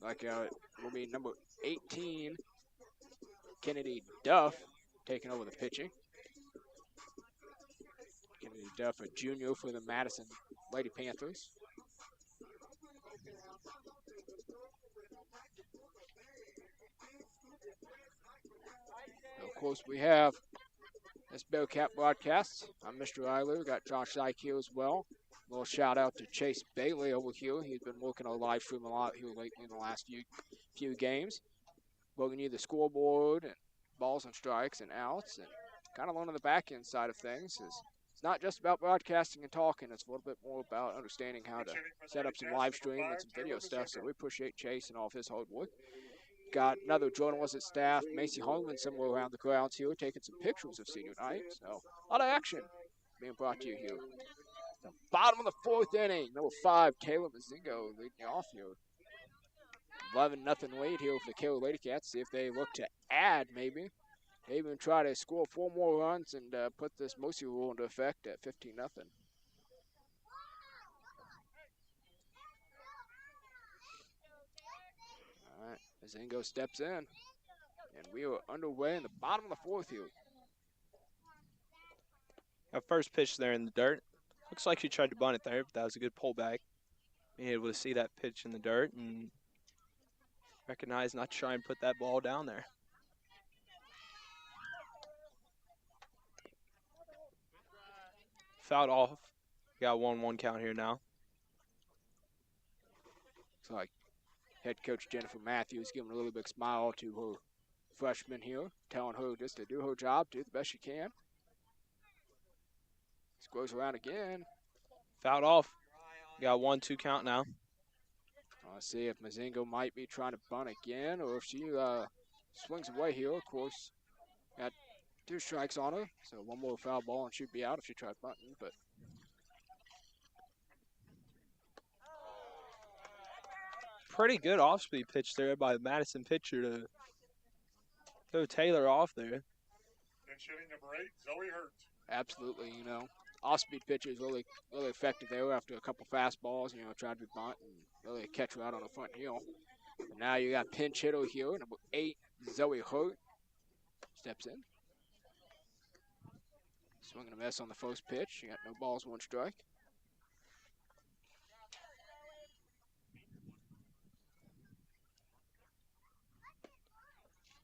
Like it will be number 18, Kennedy Duff, taking over the pitching. Kennedy Duff, a junior for the Madison Lady Panthers. Of course, we have this Bearcat broadcast. I'm Mr. Eiler. We got Josh Ike here as well. A little shout out to Chase Bailey over here. He's been working on live stream a lot here lately in the last few games. Working you the scoreboard and balls and strikes and outs and kind of learning the back end side of things. It's not just about broadcasting and talking. It's a little bit more about understanding how to set up some live stream and some video stuff. So we appreciate Chase and all of his hard work. Got another journalist at staff, Macy Holman, somewhere around the grounds here, taking some pictures of senior night. So a lot of action being brought to you here. The bottom of the 4th inning, number 5, Taylor Mazingo leading you off here. 11-0 lead here for the Carroll Lady Cats. See if they look to add maybe. Maybe even try to score 4 more runs and put this Mosi rule into effect at 15-0. All right, Mazingo steps in, and we are underway in the bottom of the 4th here. Our first pitch there in the dirt. Looks like she tried to bunt it there, but that was a good pullback. Being able to see that pitch in the dirt and recognize not to try and put that ball down there. Fouled off Got 1-1 count here now. Looks like head coach Jennifer Matthews giving a really big smile to her freshman here, telling her just to do her job, do the best she can. This goes around again. Fouled off. Got 1-2 count now. Let's see if Mazingo might be trying to bunt again, or if she swings away here. Of course, got 2 strikes on her, so 1 more foul ball and she'd be out if she tried bunting. But Pretty good off-speed pitch there by the Madison pitcher to throw Taylor off there. Pinch hitting number 8, Zoe Hurt. absolutely, off-speed pitch is really effective there after a couple fastballs. Tried to be bunt and really catch her out on the front heel. And now you got pinch hitter here, number 8, Zoe Hurt steps in. Swinging a miss on the first pitch. You got no balls, 1 strike.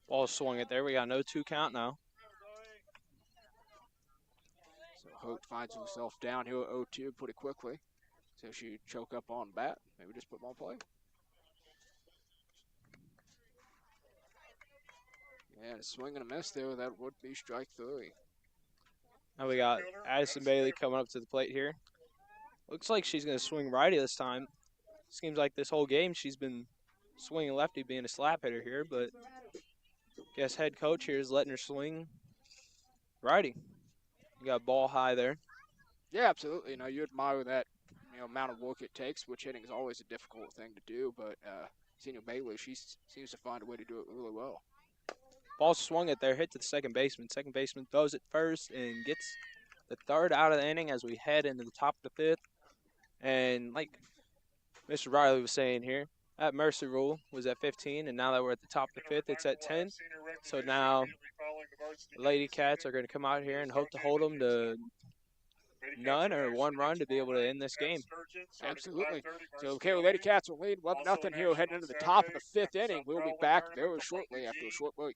Ball swung it there. We got no 2 count now. So Hope finds herself down here at 0-2 pretty quickly. So she choke up on bat. Maybe just put them on play. And a swing and a miss there. That would be strike 3. Now we got Addison Bailey coming up to the plate here. Looks like she's going to swing righty this time. Seems like this whole game she's been swinging lefty, being a slap hitter here, but guess head coach here is letting her swing righty. You got ball high there. Yeah, absolutely. You admire that amount of work it takes, which hitting is always a difficult thing to do, but Senior Bailey, she seems to find a way to do it really well. Ball swung it there, hit to the second baseman. Second baseman throws it first and gets the 3rd out of the inning as we head into the top of the 5th. And like Mr. Riley was saying here, that Mercy rule was at 15, and now that we're at the top of the 5th, it's at 10. So now the Lady Cats are going to come out here and hope to hold them to none or 1 run to be able to end this game. Absolutely. So, Lady Cats will lead 1-0 here heading into the top of the 5th inning. We'll be back very shortly after a short break.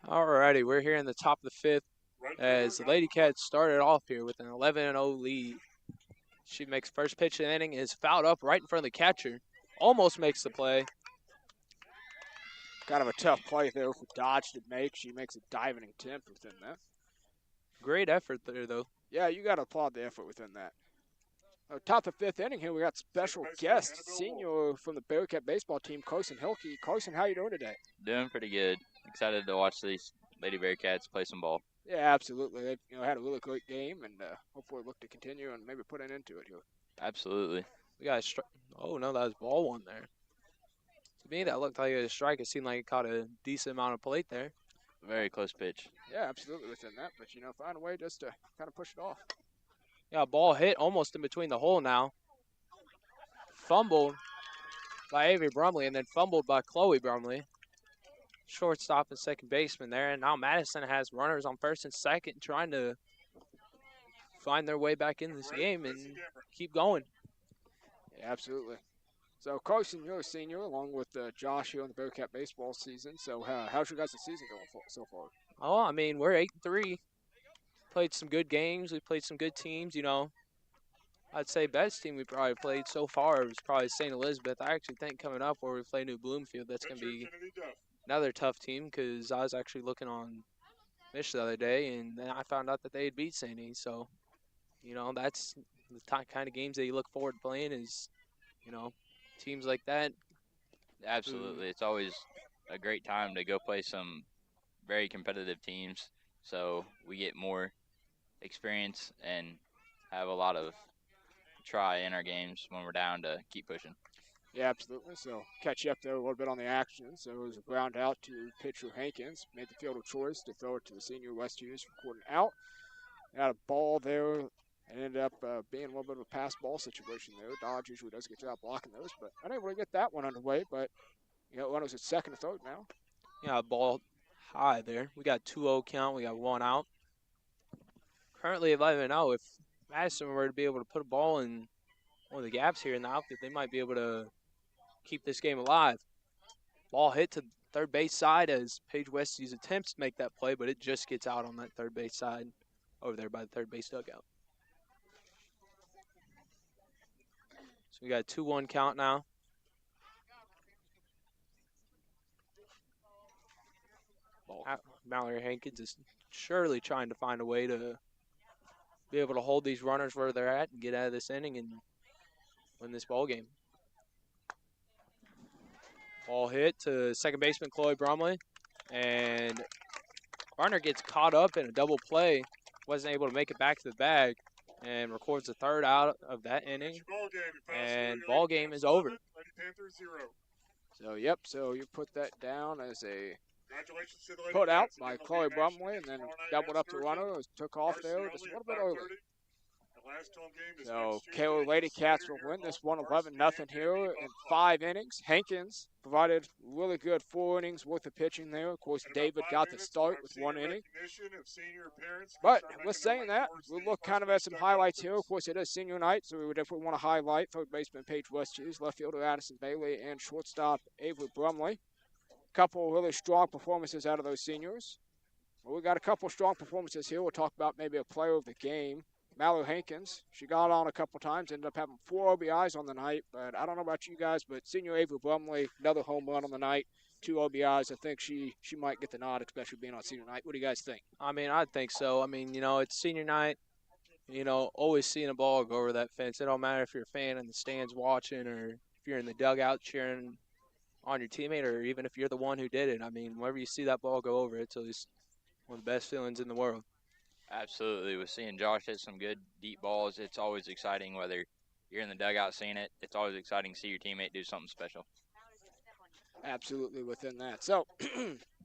Alrighty, we're here in the top of the 5th as the Lady Cats started off here with an 11-0 lead. She makes first pitch of the inning, is fouled up right in front of the catcher. Almost makes the play. Kind of a tough play there for Dodge to make. She makes a diving attempt within that. Great effort there, though. Yeah, you got to applaud the effort within that. Top of the 5th inning here, we got special guest, senior from the Bearcat baseball team, Carson Hilke. Carson, how you doing today? Doing pretty good. Excited to watch these Lady Bearcats play some ball. Yeah, absolutely. They had a really great game, and hopefully look to continue and maybe put an end to it here. Absolutely. We got a oh, no, that was ball 1 there. To me, that looked like a strike. It seemed like it caught a decent amount of plate there. Very close pitch. Yeah, absolutely within that, but, find a way just to kind of push it off. Yeah, ball hit almost in between the hole now. Fumbled by Avery Brumley and then fumbled by Chloe Brumley. Shortstop and second baseman there. And now Madison has runners on first and second trying to find their way back in this game and keep going. Yeah, absolutely. So, Carson, you're a senior along with Josh here in the Bearcat baseball season. So, how's your guys' season going so far? Oh, I mean, we're 8-3. Played some good games. We played some good teams, I'd say best team we probably played so far was probably St. Elizabeth. I actually think coming up where we play New Bloomfield, that's going to Pitcher be Kennedy Duff. another tough team because I was actually looking on Mish the other day, and then I found out that they had beat St. E. So, that's the kind of games that you look forward to playing is, teams like that. Absolutely. It's always a great time to go play some very competitive teams. So we get more experience and have a lot of try in our games when we're down to keep pushing. Yeah, absolutely. So catch you up there a little bit on the action. So it was a ground out to pitcher Hankins. Made the field of choice to throw it to the senior West Hughes for quarter out. Got a ball there and ended up being a little bit of a pass ball situation there. Dodge usually does a good job blocking those, but unable to get that one underway. But runners at second and third now. Yeah, ball high there. We got 2-0 count. We got one out. Currently, if I even know if Madison were to be able to put a ball in one of the gaps here in the outfield, they might be able to keep this game alive. Ball hit to third base side as Paige Westby's attempts to make that play, but it just gets out on that third base side over there by the third base dugout. So we got a 2-1 count now. Mallory Hankins is surely trying to find a way to be able to hold these runners where they're at and get out of this inning and win this ball game. Ball hit to second baseman Chloe Brumley, and runner gets caught up in a double play, wasn't able to make it back to the bag, and records the third out of that inning. And ball game is over. Lady Panthers 0. So you put that down as a Congratulations to the Lady put out Cats. by Again, they'll Chloe be in action Brumley and then tomorrow night doubled at up to runner. Thursday. It took off there just a little bit early. The last home game is So next Tuesday KO Lady against Cats Slater will here win at this Golf one Course. 11-0 here in 5 innings. Hankins provided really good 4 innings worth of pitching there. Of course, In about David 5 got the minutes, start our with senior 1 inning. recognition of senior appearance. But Start with making their saying way that, towards we'll the look kind of first at some base highlights dugout here. Of course, it is senior night, so we would definitely want to highlight third baseman Paige West Hughes, left fielder Addison Bailey, and shortstop Avery Brumley. Couple of really strong performances out of those seniors. Well, we got a couple strong performances here. We'll talk about maybe a player of the game. Mallory Hankins, she got on a couple times, ended up having 4 OBIs on the night. But I don't know about you guys, but senior Avery Brumley, another home run on the night, 2 OBIs. I think she might get the nod, especially being on senior night. What do you guys think? I mean, I think so. I mean, it's senior night. Always seeing a ball go over that fence. It don't matter if you're a fan in the stands watching or if you're in the dugout cheering on your teammate or even if you're the one who did it. I mean, whenever you see that ball go over, it's always one of the best feelings in the world. Absolutely. With seeing Josh hit some good deep balls, it's always exciting whether you're in the dugout seeing it. It's always exciting to see your teammate do something special. Absolutely within that. So,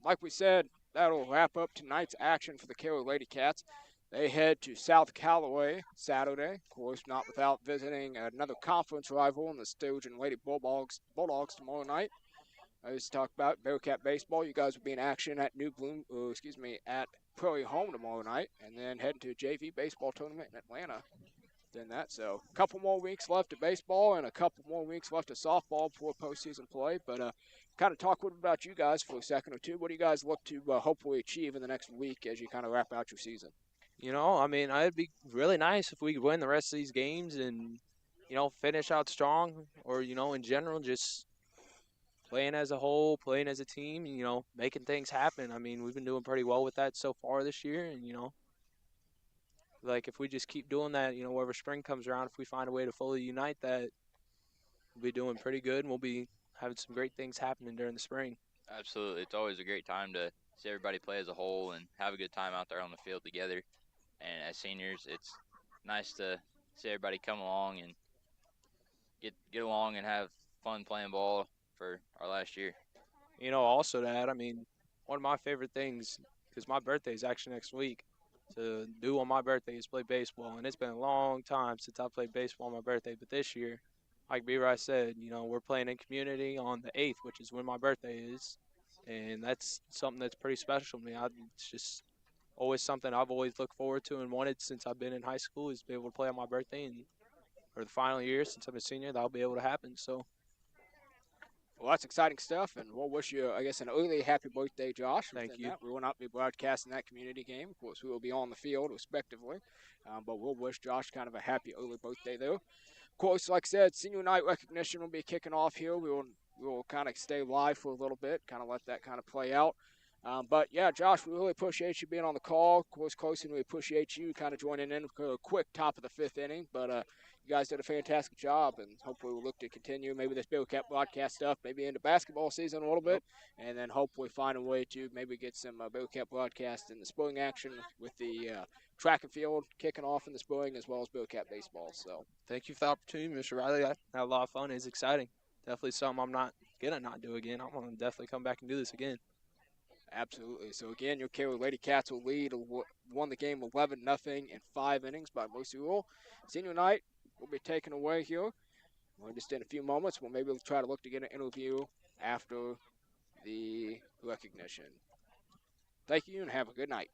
like we said, that'll wrap up tonight's action for the Cairo Lady Cats. They head to South Callaway Saturday, of course, not without visiting another conference rival in the Sturgeon Lady Bulldogs tomorrow night. I just talked about Bearcat baseball. You guys will be in action at at Prairie Home tomorrow night, and then heading to a JV baseball tournament in Atlanta. Then that, so a couple more weeks left of baseball and a couple more weeks left of softball before postseason play. But kind of talk a little bit about you guys for a second or two. What do you guys look to hopefully achieve in the next week as you kind of wrap out your season? I mean, it'd be really nice if we could win the rest of these games and, finish out strong or, in general, just playing as a whole, playing as a team, making things happen. I mean, we've been doing pretty well with that so far this year. And, like if we just keep doing that, wherever spring comes around, if we find a way to fully unite that, we'll be doing pretty good and we'll be having some great things happening during the spring. Absolutely. It's always a great time to see everybody play as a whole and have a good time out there on the field together. And as seniors, it's nice to see everybody come along and get along and have fun playing ball for our last year. Also to add, I mean, one of my favorite things, because my birthday is actually next week, to do on my birthday is play baseball. And it's been a long time since I played baseball on my birthday. But this year, like B-Rice said, we're playing in community on the 8th, which is when my birthday is. And that's something that's pretty special to me. It's just always something I've always looked forward to and wanted since I've been in high school is to be able to play on my birthday. And for the final year, since I'm a senior, that'll be able to happen. So Well, that's exciting stuff, and we'll wish you, I guess, an early happy birthday, Josh. Thank Within you. that, we will not be broadcasting that community game. Of course, we will be on the field, respectively, but we'll wish Josh kind of a happy early birthday there. Of course, like I said, senior night recognition will be kicking off here. We will kind of stay live for a little bit, kind of let that kind of play out. But yeah, Josh, we really appreciate you being on the call. Of course, Carson, we appreciate you kind of joining in for a quick top of the fifth inning. But you guys did a fantastic job, and hopefully we'll look to continue maybe this Bill Cap broadcast stuff, maybe into basketball season a little bit, and then hopefully find a way to maybe get some Bill Cap broadcast in the spring action with the track and field kicking off in the spring as well as Bill Cap baseball. So Thank you for the opportunity, Mr. Riley. I had a lot of fun. It's exciting. Definitely something I'm not gonna not do again. I'm gonna definitely come back and do this again. absolutely. So again, your Carroll Lady Cats will lead, won the game 11-0 in 5 innings by Mercy Rule. Senior night will be taken away here. Well, just in a few moments, we'll maybe try to look to get an interview after the recognition. Thank you and have a good night.